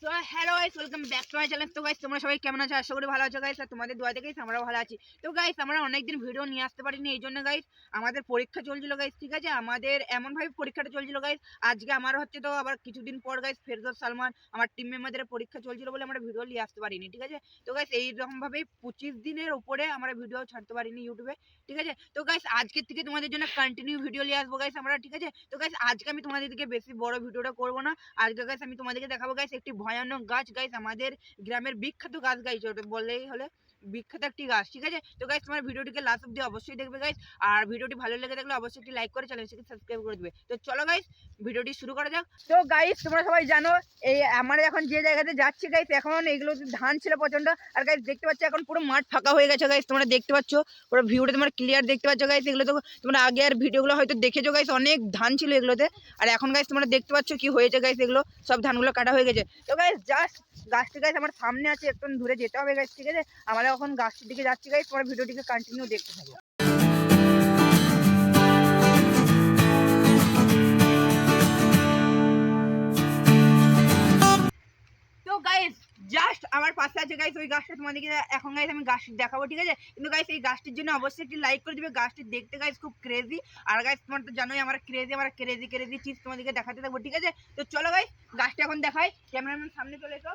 So hello guys, welcome back to my channel. তো guys, তোমরা সবাই কেমন আছো? আশা করি ভালো আছো গাইস। আর তোমাদের দোয়াতে গাইস আমরাও ভালো আছি। তো গাইস, আমরা অনেকদিন ভিডিও নিয়ে আসতে পারিনি, এই জন্য গাইস আমাদের পরীক্ষা চলছিল গাইস। ঠিক আছে, আমাদের এমনভাবে পরীক্ষাটা চলছিল গাইস, আজকে আমার হচ্ছে, তো আবার কিছুদিন পর গাইস ফেরদৌস সালমান আমার টিম মেম্বারদের পরীক্ষা চলছিল বলে আমরা ভিডিও নিয়ে আসতে পারিনি। ঠিক আছে, তো গাইস এইরকম ভাবেই 25 দিনের উপরে আমরা ভিডিও ছাড়তে পারিনি ইউটিউবে। ঠিক আছে, তো গাইস আজকের থেকে তোমাদের জন্য কন্টিনিউ ভিডিও নিয়ে আসবো গাইস আমরা। ঠিক আছে, তো গাইস আজকে আমি তোমাদেরকে বেশি বড় ভিডিওটা করবো না। আজকে গাইস আমি তোমাদেরকে দেখাবো গাইস একটি ভয়ানক গাছ গাইস, আমাদের গ্রামের বিখ্যাত গাছ গাইস, ওটা বললেই হলে বিখ্যাত একটি গাছ। ঠিক আছে, তো গাইস তোমার ভিডিওটিকে লাস্ট অব্দি অবশ্যই দেখবে গাইস। আর ভিডিওটি ভালো লেগে থাকলে অবশ্যই একটি লাইক করে চ্যানেলটিকে সাবস্ক্রাইব করে দিবে। তো চলো গাইস ভিডিওটি শুরু করা যাক। তো গাইস তোমরা সবাই জানো এই আমরা এখন যে জায়গাতে যাচ্ছি গাইস, এখন এগুলো ধান ছিল প্রচন্ড। আর গাইস দেখতে পাচ্ছ এখন পুরো মাঠ ফাঁকা হয়ে গেছে গাইস, তোমরা দেখতে পাচ্ছ পুরো ভিউটা তোমরা ক্লিয়ার দেখতে পাচ্ছ গাইস। এগুলো তো তোমরা আগে আর ভিডিওগুলো হয়তো দেখেছো গাইস, অনেক ধান ছিল এগুলোতে। আর এখন গাইস তোমরা দেখতে পাচ্ছ কি হয়েছে গাইস, এগুলো সব ধানগুলো কাটা হয়ে গেছে। তো গাইস জাস্ট গাছটি গাইস আমার সামনে আছে, একটু দূরে যেতে হবে গাইস। ঠিক আছে, আমরা এখন গাছটির দিকে যাচ্ছি গাইস, তোমার ভিডিওটিকে কন্টিনিউ দেখতে থাকো। তো গাইস জাস্ট আমার পাশে আছে গাইস ওই গাছটা, তোমাদেরকে এখন গাইস আমি গাছটি দেখাবো। ঠিক আছে, কিন্তু গাইস এই গাছটির জন্য অবশ্যই একটি লাইক করে দিবে। গাছটি দেখতে গাইস খুব ক্রেজি। আর গাইস তোমার তো জানোই আমরা ক্রেজি চিজ তোমাদেরকে দেখাতে থাকবো। ঠিক আছে, তো চলো গাইস গাছটা এখন দেখাই, ক্যামেরাম্যান সামনে চলে এসো।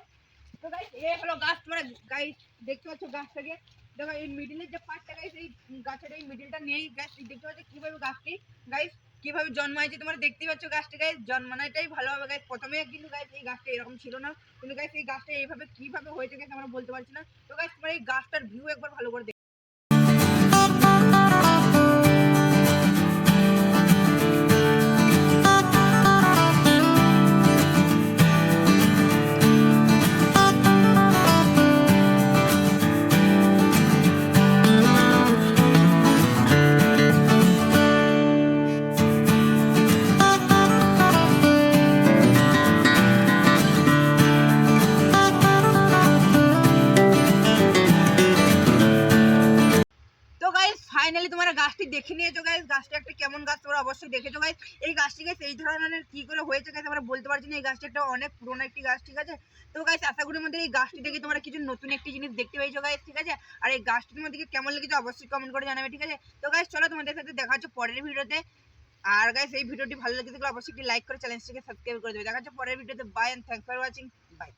তো গাইস এই হলো গাছ, তোমরা গাইস দেখতে পাচ্ছ গাছটাকে। দেখো এই মিডিলের যে পার্টটা গাইস, এই গাছের এই মিডিলটা নেই গাইস। দেখতে পাচ্ছ কিভাবে গাছটি গাইস কিভাবে জন্মাইছে, তোমরা দেখতেই পাচ্ছ গাছটা গাইস। জন্মানোটাই ভালো হবে গাইস। প্রথমে কিন্তু গাইস এই গাছটা এরকম ছিল না, কিন্তু গাইস এই গাছটা এইভাবে কিভাবে হয়েছে গাইস আমরা বলতে পারছি না। তো গাইস তোমরা এই গাছটার ভিউ একবার ভালো করে ফাইনালি তোমরা গাছটি দেখে নিয়েছো গাইস। গাছটা একটা কেমন গাছ তোমরা অবশ্যই দেখেছো গাইস। এই গাছটি গাইস এই ধরনের কি করে হয়েছে গাইস আমরা বলতে পারছি না। এই গাছটা একটা অনেক পুরনো একটি গাছ। ঠিক আছে, তো গাইস আশা করি মধ্যে এই গাছটি থেকে তোমরা কিছু নতুন একটি জিনিস দেখতে পেয়েছো গাইস। ঠিক আছে, আর এই গাছটি তোমাদেরকে কেমন লেগেছে অবশ্যই কমেন্ট করে জানাবে। ঠিক আছে, তো গাইস চলো তোমাদের সাথে দেখা হচ্ছে পরের ভিডিওতে। আর গাইস এই ভিডিওটি ভালো লেগে থাকলে অবশ্যই একটি লাইক করে চ্যানেলটিকে সাবস্ক্রাইব করে দেবে। দেখা হচ্ছে পরের ভিডিওতে। Bye and thanks for watching. By.